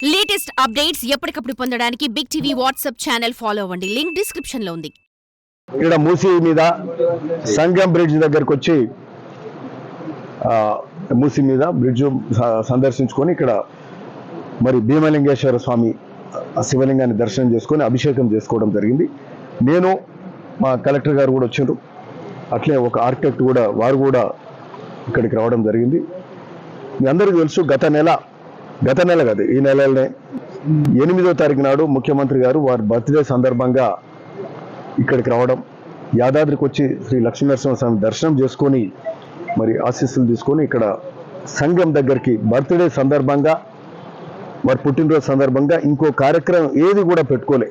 Latest updates ఎప్పటికప్పుడు పొందడానికి big TV WhatsApp channel follow అవ్వండి. లింక్ డిస్క్రిప్షన్ లో ఉంది. ఇక్కడ మూసీ మీద సంగం బ్రిడ్జ్ దగ్గరకు వచ్చి మూసీ మీద బ్రిడ్జ్ సందర్శించుకొని ఇక్కడ మరి భీమలింగేశ్వర స్వామి శివలింగాన్ని దర్శనం చేసుకొని అభిషేకం చేసుకోవడం జరిగింది. నేను మా కలెక్టర్ గారు కూడా వచ్చారు, అట్లే ఒక ఆర్కిటెక్ట్ కూడా వారు కూడా ఇక్కడికి రావడం జరిగింది. మీ అందరికీ తెలుసు గత నెల కాదు ఈ నెలనే 8వ తారీఖు నాడు ముఖ్యమంత్రి గారు వారి బర్త్డే సందర్భంగా ఇక్కడికి రావడం, యాదాద్రికి వచ్చి శ్రీ లక్ష్మీనరసింహస్వామి దర్శనం చేసుకొని మరి ఆశీస్సులు తీసుకొని ఇక్కడ సంఘం దగ్గరికి బర్త్డే సందర్భంగా వారి పుట్టినరోజు సందర్భంగా ఇంకో కార్యక్రమం ఏది కూడా పెట్టుకోలే.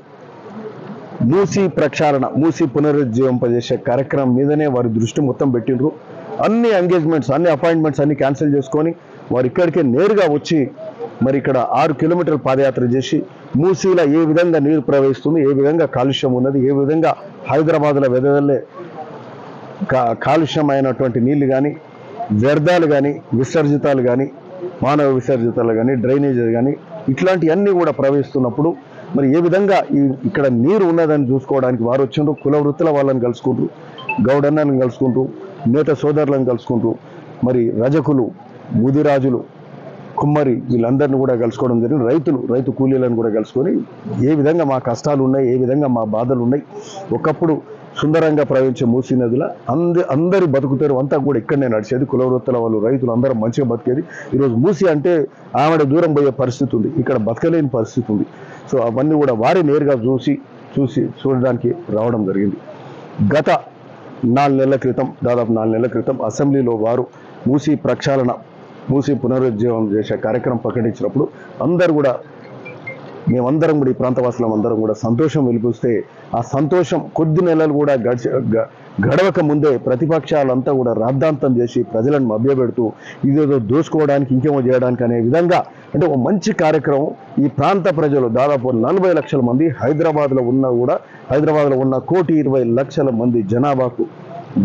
మూసీ ప్రక్షాళన, మూసీ పునరుజ్జీవింపజేసే కార్యక్రమం మీదనే వారి దృష్టి మొత్తం పెట్టిండ్రు. అన్ని ఎంగేజ్మెంట్స్, అన్ని అపాయింట్మెంట్స్ అన్ని క్యాన్సిల్ చేసుకొని వారు ఇక్కడికే నేరుగా వచ్చి మరి ఇక్కడ 6 కిలోమీటర్ల పాదయాత్ర చేసి మూసీలో ఏ విధంగా నీరు ప్రవహిస్తుంది, ఏ విధంగా కాలుష్యం ఉన్నది, ఏ విధంగా హైదరాబాద్లో వెదజల్లే కాలుష్యమైనటువంటి నీళ్లు కానీ, వ్యర్థాలు కానీ, విసర్జితాలు కానీ, మానవ విసర్జితాలు కానీ, డ్రైనేజీలు కానీ ఇట్లాంటివన్నీ కూడా ప్రవహిస్తున్నప్పుడు మరి ఏ విధంగా ఇక్కడ నీరు ఉన్నదని చూసుకోవడానికి వారు వచ్చిండ్రు. కుల వృత్తుల వాళ్ళని కలుసుకుంటారు, గౌడన్నలను కలుసుకుంటూ, నేత సోదరులను కలుసుకుంటూ, మరి రజకులు, ముదిరాజులు, కుమ్మరి వీళ్ళందరినీ కూడా కలుసుకోవడం జరిగింది. రైతు కూలీలను కూడా కలుసుకొని ఏ విధంగా మా కష్టాలు ఉన్నాయి, ఏ విధంగా మా బాధలు ఉన్నాయి, ఒకప్పుడు సుందరంగా ప్రవహించే మూసీ నదిలో అందరి బతుకుతారు అంతా కూడా ఇక్కడనే నడిచేది. కుల వృత్తుల వాళ్ళు, రైతులు అందరూ మంచిగా బతికేది. ఈరోజు మూసీ అంటే ఆవిడ దూరం పోయే పరిస్థితి ఉంది, ఇక్కడ బతకలేని పరిస్థితి ఉంది. సో అవన్నీ కూడా వారి నేరుగా చూడడానికి రావడం జరిగింది. గత 4 నెలల క్రితం, దాదాపు 4 నెలల క్రితం అసెంబ్లీలో వారు మూసీ ప్రక్షాళన, మూసీ పునరుజ్జీవం చేసే కార్యక్రమం ప్రకటించినప్పుడు మేమందరం కూడా ఈ ప్రాంతవాసులం అందరం కూడా సంతోషం వెలిపిస్తే ఆ సంతోషం కొద్ది నెలలు కూడా గడవక ముందే ప్రతిపక్షాలంతా కూడా రాద్ధాంతం చేసి ప్రజలను మభ్యపెడుతూ ఇదేదో దోసుకోవడానికి ఇంకేమో చేయడానికి అనే విధంగా, అంటే ఒక మంచి కార్యక్రమం ఈ ప్రాంత ప్రజలు దాదాపు 40 లక్షల మంది హైదరాబాద్లో ఉన్న 1,20,00,000 మంది జనాభాకు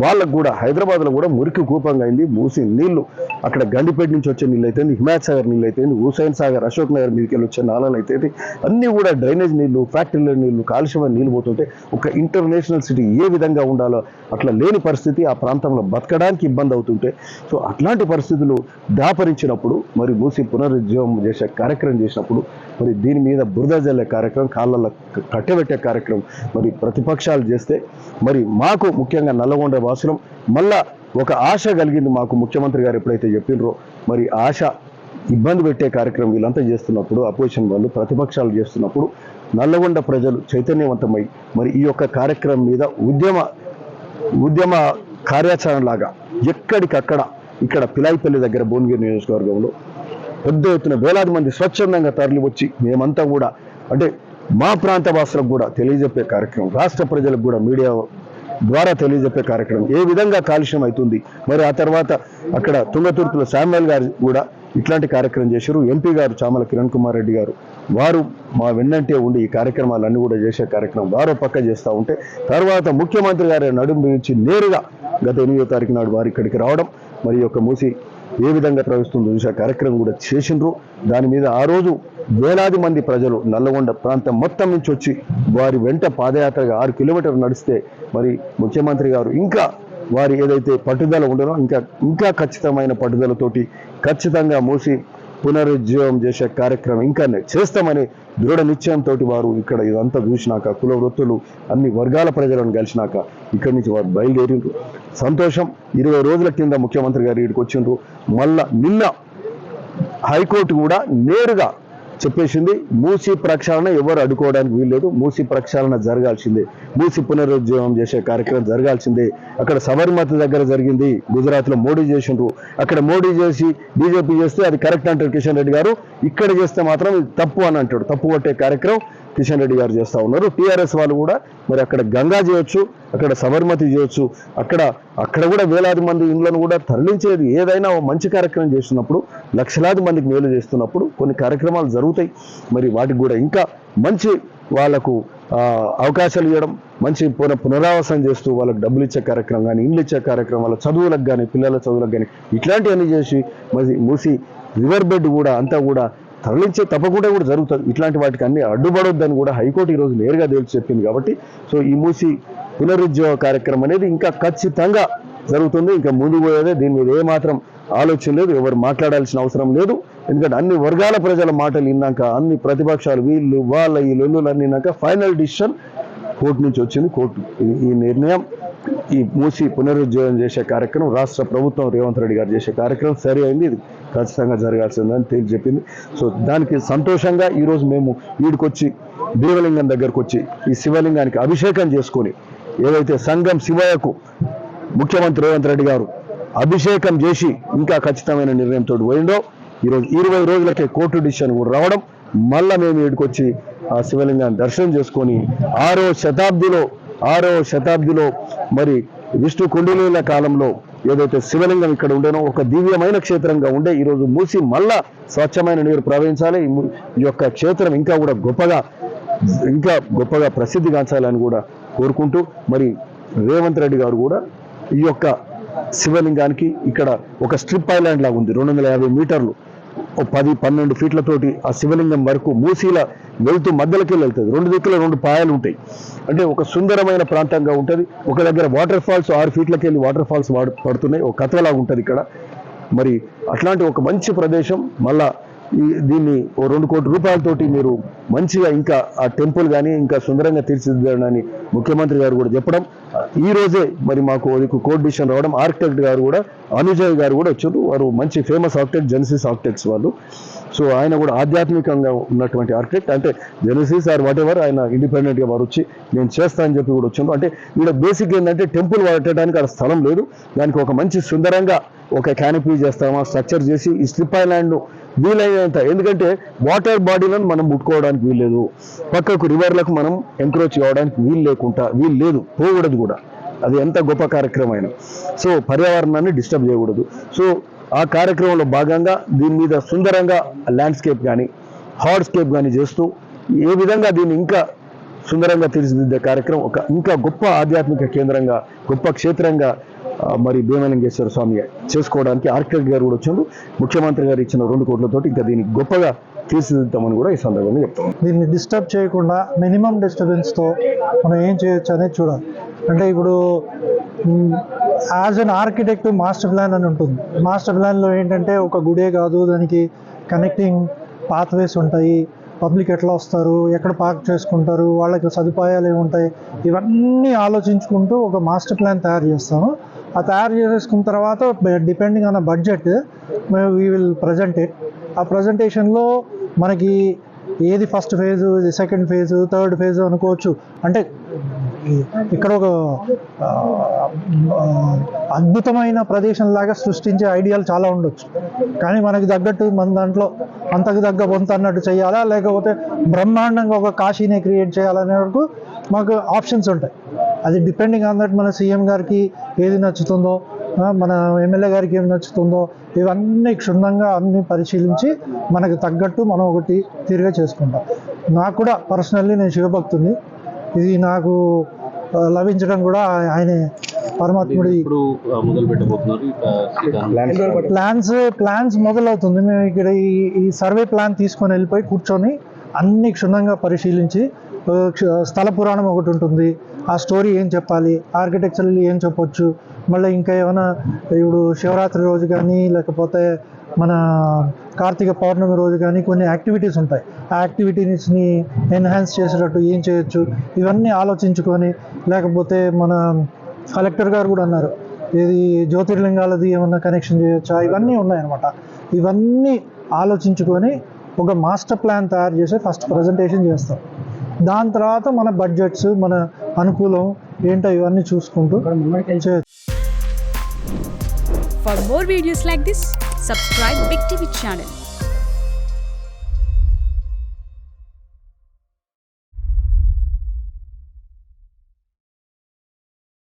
వాళ్ళకు కూడా హైదరాబాద్లో కూడా మురికి కూపంగా అయింది. మూసి నీళ్లు అక్కడ గండిపేట నుంచి వచ్చే నీళ్ళు అయితే, హిమాయత్ సాగర్ నీళ్ళు అయితే, హుసైన్ సాగర్, అశోక్ నగర్ మీదకి వెళ్ళి వచ్చే నాళాలు అయితే అన్నీ కూడా డ్రైనేజ్ నీళ్లు, ఫ్యాక్టరీల నీళ్లు, కాలుష్యమైన నీళ్ళు పోతుంటే ఒక ఇంటర్నేషనల్ సిటీ ఏ విధంగా ఉండాలో అట్లా లేని పరిస్థితి, ఆ ప్రాంతంలో బతకడానికి ఇబ్బంది అవుతుంటే, సో అట్లాంటి పరిస్థితులు దాపరించినప్పుడు మరి మూసి పునరుజ్జీవం చేసే కార్యక్రమం చేసినప్పుడు మరి దీని మీద బురద జల్లే కార్యక్రమం, కాళ్ళల్లో కట్టెబెట్టే కార్యక్రమం మరి ప్రతిపక్షాలు చేస్తే మరి మాకు ముఖ్యంగా నల్లగొండ వాసులం మళ్ళా ఒక ఆశ కలిగింది. మాకు ముఖ్యమంత్రి గారు ఎప్పుడైతే చెప్పినరో మరి ఆశ ఇబ్బంది పెట్టే కార్యక్రమం వీళ్ళంతా చేస్తున్నప్పుడు, అపోజిషన్ వాళ్ళు ప్రతిపక్షాలు చేస్తున్నప్పుడు నల్లగొండ ప్రజలు చైతన్యవంతమై మరి ఈ యొక్క కార్యక్రమం మీద ఉద్యమ కార్యాచరణ లాగా ఎక్కడికక్కడ ఇక్కడ పిలాయిపల్లి దగ్గర భువనగిరి నియోజకవర్గంలో పెద్ద ఎత్తున వేలాది మంది స్వచ్ఛందంగా తరలి వచ్చి మేమంతా కూడా అంటే మా ప్రాంత భాషలకు కూడా తెలియజెప్పే కార్యక్రమం, రాష్ట్ర ప్రజలకు కూడా మీడియా ద్వారా తెలియజెప్పే కార్యక్రమం ఏ విధంగా కాలుష్యం అవుతుంది. మరి ఆ తర్వాత అక్కడ తుంగతుర్తిలో శామ్యుల్ గారు కూడా ఇట్లాంటి కార్యక్రమం చేశారు. ఎంపీ గారు చామల కిరణ్ కుమార్ రెడ్డి గారు వారు మా వెన్నంటే ఉండి ఈ కార్యక్రమాలన్నీ కూడా చేసే కార్యక్రమం వారో పక్క చేస్తూ ఉంటే, తర్వాత ముఖ్యమంత్రి గారి నడుము బిగించి నేరుగా గత 8వ తారీఖు నాడు వారు ఇక్కడికి రావడం, మరి యొక్క మూసి ఏ విధంగా ప్రవహిస్తుందో చూసే కార్యక్రమం కూడా చేసిండ్రు. దాని మీద ఆ రోజు వేలాది మంది ప్రజలు నల్లగొండ ప్రాంతం మొత్తం నుంచి వచ్చి వారి వెంట పాదయాత్రగా 6 కిలోమీటర్లు నడిస్తే మరి ముఖ్యమంత్రి గారు ఇంకా వారి ఏదైతే పట్టుదల ఉండదో ఇంకా ఖచ్చితమైన పట్టుదలతోటి ఖచ్చితంగా మూసి పునరుజ్జీవం చేసే కార్యక్రమం ఇంకా చేస్తామని దృఢ నిశ్చయంతో వారు ఇక్కడ ఇదంతా చూసినాక, కుల వృత్తులు అన్ని వర్గాల ప్రజలను కలిసినాక ఇక్కడి నుంచి వారు బయలుదేరిండ్రు. సంతోషం. 20 రోజుల కింద ముఖ్యమంత్రి గారు ఇక్కడికి వచ్చిండ్రు. మళ్ళా నిన్న హైకోర్టు కూడా నేరుగా చెప్పేసింది, మూసి ప్రక్షాళన ఎవరు అడ్డుకోవడానికి వీల్లేదు, మూసి ప్రక్షాళన జరగాల్సిందే, మూసి పునరుజ్జీవం చేసే కార్యక్రమం జరగాల్సిందే. అక్కడ సబర్మతి దగ్గర జరిగింది, గుజరాత్లో మోడీ చేసిండ్రు, అక్కడ మోడీ చేసి బీజేపీ చేస్తే అది కరెక్ట్ అంటారు కిషన్ రెడ్డి గారు, ఇక్కడ చేస్తే మాత్రం ఇది తప్పు అని అంటాడు. తప్పు పట్టే కార్యక్రమం కిషన్ రెడ్డి గారు చేస్తూ ఉన్నారు. టీఆర్ఎస్ వాళ్ళు కూడా మరి అక్కడ గంగా చేయొచ్చు, అక్కడ సబర్మతి చేయొచ్చు, అక్కడ కూడా వేలాది మంది ఇండ్లను కూడా తరలించేది. ఏదైనా మంచి కార్యక్రమం చేస్తున్నప్పుడు, లక్షలాది మందికి మేలు చేస్తున్నప్పుడు కొన్ని కార్యక్రమాలు జరుగుతాయి. మరి వాటికి కూడా ఇంకా మంచి వాళ్లకు అవకాశాలు ఇవ్వడం, మంచి పునరావాసం చేస్తూ వాళ్ళకి డబ్బులు ఇచ్చే కార్యక్రమం కానీ, ఇండ్లు ఇచ్చే కార్యక్రమం, వాళ్ళ చదువులకు కానీ, పిల్లల చదువులకు కానీ ఇట్లాంటివన్నీ చేసి మరి మూసి రివర్ బెడ్ కూడా అంతా కూడా తరలించే తప్పకుండా కూడా జరుగుతుంది. ఇట్లాంటి వాటికి అన్ని అడ్డుపడొద్దని కూడా హైకోర్టు ఈరోజు నేరుగా తేల్చి చెప్పింది. కాబట్టి సో ఈ మూసి పునరుజ్జీవ కార్యక్రమం అనేది ఇంకా ఖచ్చితంగా జరుగుతుంది. ఇంకా ముందు పోయేదే, దీని మీద ఏమాత్రం ఆలోచన లేదు, ఎవరు మాట్లాడాల్సిన అవసరం లేదు. ఎందుకంటే అన్ని వర్గాల ప్రజల మాటలు విన్నాక, అన్ని ప్రతిపక్షాలు వీళ్ళు వాళ్ళ ఈ లొల్లులన్నీ విన్నాక ఫైనల్ డిసిషన్ కోర్టు నుంచి వచ్చింది. కోర్టు ఈ నిర్ణయం, ఈ మూసి పునరుజ్జీవం చేసే కార్యక్రమం రాష్ట్ర ప్రభుత్వం రేవంత్ రెడ్డి గారు చేసే కార్యక్రమం సరి అయింది, ఇది ఖచ్చితంగా జరగాల్సిందని తేల్చి చెప్పింది. సో దానికి సంతోషంగా ఈరోజు మేము వీడికొచ్చి దేవలింగం దగ్గరకు వచ్చి ఈ శివలింగానికి అభిషేకం చేసుకొని, ఏదైతే సంఘం శివయ్యకు ముఖ్యమంత్రి రేవంత్ రెడ్డి గారు అభిషేకం చేసి ఇంకా ఖచ్చితమైన నిర్ణయంతో పోయిండో, ఈరోజు 20 రోజులకే కోర్టు డిసిషన్ కూడా రావడం, మళ్ళా మేము వీడికొచ్చి ఆ శివలింగాన్ని దర్శనం చేసుకొని 6వ శతాబ్దిలో మరి విష్ణు కుండలీల కాలంలో ఏదైతే శివలింగం ఇక్కడ ఉండేనో ఒక దివ్యమైన క్షేత్రంగా ఉండే ఈరోజు మూసి మళ్ళా స్వచ్ఛమైన నీరు ప్రవహించాలి. ఈ యొక్క క్షేత్రం ఇంకా గొప్పగా ప్రసిద్ధిగాంచాలని కూడా కోరుకుంటూ, మరి రేవంత్ రెడ్డి గారు కూడా ఈ యొక్క శివలింగానికి ఇక్కడ ఒక స్ట్రిప్ ఐలాండ్ లాగా ఉంది, 250 మీటర్లు, 10-12 ఫీట్లతోటి ఆ శివలింగం వరకు మూసీల వెళ్తూ మధ్యలోకి వెళ్తుంది. 2 దిక్కుల 2 పాయలు ఉంటాయి. అంటే ఒక సుందరమైన ప్రాంతంగా ఉంటుంది. ఒక దగ్గర వాటర్ ఫాల్స్ 6 ఫీట్లకి వెళ్ళి వాటర్ ఫాల్స్ పడుతున్నాయి, ఒక కథలాగా ఉంటుంది ఇక్కడ. మరి అట్లాంటి ఒక మంచి ప్రదేశం మళ్ళా దీన్ని 2 కోట్ల రూపాయలతోటి మీరు మంచిగా ఇంకా ఆ టెంపుల్ కానీ ఇంకా సుందరంగా తీర్చిదిద్దారని ముఖ్యమంత్రి గారు కూడా చెప్పడం, ఈ రోజే మరి మాకు కోర్టు డిసిషన్ రావడం. ఆర్కిటెక్ట్ గారు కూడా అనుజయ్ గారు కూడా వచ్చారు, వారు మంచి ఫేమస్ ఆర్కిటెక్ట్, జెనసిస్ ఆర్కిటెక్ట్స్ వాళ్ళు. సో ఆయన కూడా ఆధ్యాత్మికంగా ఉన్నటువంటి ఆర్కిటెక్ట్, అంటే జెనసిస్ ఆర్ వాట్ ఎవర్, ఆయన ఇండిపెండెంట్గా వారు వచ్చి నేను చేస్తా అని చెప్పి కూడా వచ్చారు. అంటే ఇక్కడ బేసిక్ ఏంటంటే టెంపుల్ కట్టడానికి అక్కడ స్థలం లేదు, దానికి ఒక మంచి సుందరంగా ఒక క్యానపీ చేస్తామా స్ట్రక్చర్ చేసి ఈ స్ట్రిప్ ఐలాండ్ వీలైనంత, ఎందుకంటే వాటర్ బాడీలను మనం ముట్టుకోవడానికి వీల్లేదు, పక్కకు రివర్లకు మనం ఎంక్రోచ్ కావడానికి వీలు లేదు, పోకూడదు కూడా. అది ఎంత గొప్ప కార్యక్రమం అయినా సో పర్యావరణాన్ని డిస్టర్బ్ చేయకూడదు. సో ఆ కార్యక్రమంలో భాగంగా దీని మీద సుందరంగా ల్యాండ్స్కేప్ కానీ హార్డ్స్కేప్ కానీ చేస్తూ ఏ విధంగా దీన్ని ఇంకా సుందరంగా తీర్చిదిద్దే కార్యక్రమం, ఒక ఇంకా గొప్ప ఆధ్యాత్మిక కేంద్రంగా, గొప్ప క్షేత్రంగా మరి భీమలింగేశ్వర స్వామి చేసుకోవడానికి ఆర్కిటెక్ట్ గారు కూడా వచ్చారు. ముఖ్యమంత్రి గారు ఇచ్చిన 2 కోట్లతోటి ఇంకా దీన్ని గొప్పగా తీర్చిదిద్దామని కూడా ఈ సందర్భంగా చెప్తాం. దీన్ని డిస్టర్బ్ చేయకుండా మినిమం డిస్టర్బెన్స్తో మనం ఏం చేయొచ్చు అనేది చూడాలి. అంటే ఇప్పుడు as an architect master plan అని ఉంటుంది. మాస్టర్ ప్లాన్లో ఏంటంటే ఒక గుడే కాదు, దానికి కనెక్టింగ్ పాత్వేస్ ఉంటాయి, పబ్లిక్ ఎట్లా వస్తారు, ఎక్కడ పార్క్ చేసుకుంటారు, వాళ్ళకి సదుపాయాలు ఏముంటాయి, ఇవన్నీ ఆలోచించుకుంటూ ఒక మాస్టర్ ప్లాన్ తయారు చేస్తాము. ఆ తయారు చేసుకున్న తర్వాత depending on budget we will present it. ఆ ప్రజెంటేషన్లో మనకి ఏది ఫస్ట్ ఫేజు, ఇది సెకండ్ ఫేజు, థర్డ్ ఫేజు అనుకోవచ్చు. అంటే ఇక్కడ ఒక అద్భుతమైన ప్రదేశంలాగా సృష్టించే ఐడియాలు చాలా ఉండొచ్చు, కానీ మనకి తగ్గట్టు మన దాంట్లో అంతకు తగ్గ పొంత అన్నట్టు చేయాలా, లేకపోతే బ్రహ్మాండంగా ఒక కాశీనే క్రియేట్ చేయాలనే వరకు మాకు ఆప్షన్స్ ఉంటాయి. అది డిపెండింగ్ ఆన్ దట్ మన సీఎం గారికి ఏది నచ్చుతుందో, మన ఎమ్మెల్యే గారికి ఏమి నచ్చుతుందో, ఇవన్నీ క్షుణ్ణంగా అన్ని పరిశీలించి మనకు తగ్గట్టు మనం ఒకటి తీరుగా చేసుకుంటాం. నాకు కూడా పర్సనల్లీ నేను శివభక్తుని, ఇది నాకు లభించడం కూడా ఆయనే పరమాత్ముడి ప్లాన్స్ మొదలవుతుంది. మేము ఇక్కడ ఈ సర్వే ప్లాన్ తీసుకొని వెళ్ళిపోయి కూర్చొని అన్ని క్షుణ్ణంగా పరిశీలించి, స్థల పురాణం ఒకటి ఉంటుంది, ఆ స్టోరీ ఏం చెప్పాలి, ఆర్కిటెక్చరల్లీ ఏం చెప్పొచ్చు, మళ్ళీ ఇంకా ఏమైనా ఇప్పుడు శివరాత్రి రోజు కానీ లేకపోతే మన కార్తీక పౌర్ణమి రోజు కానీ కొన్ని యాక్టివిటీస్ ఉంటాయి, ఆ యాక్టివిటీస్ని ఎన్హాన్స్ చేసేటట్టు ఏం చేయొచ్చు, ఇవన్నీ ఆలోచించుకొని, లేకపోతే మన కలెక్టర్ గారు కూడా అన్నారు ఇది జ్యోతిర్లింగాలది ఏమన్నా కనెక్షన్ చేయొచ్చా, ఇవన్నీ ఉన్నాయన్నమాట. ఇవన్నీ ఆలోచించుకొని ఒక మాస్టర్ ప్లాన్ తయారు చేసి ఫస్ట్ ప్రజెంటేషన్ చేస్తాం. దాని తర్వాత మన బడ్జెట్స్, మన అనుకూలం ఏంటో ఇవన్నీ చూసుకుంటూ చేయొచ్చు. For more videos like this, subscribe Big TV channel.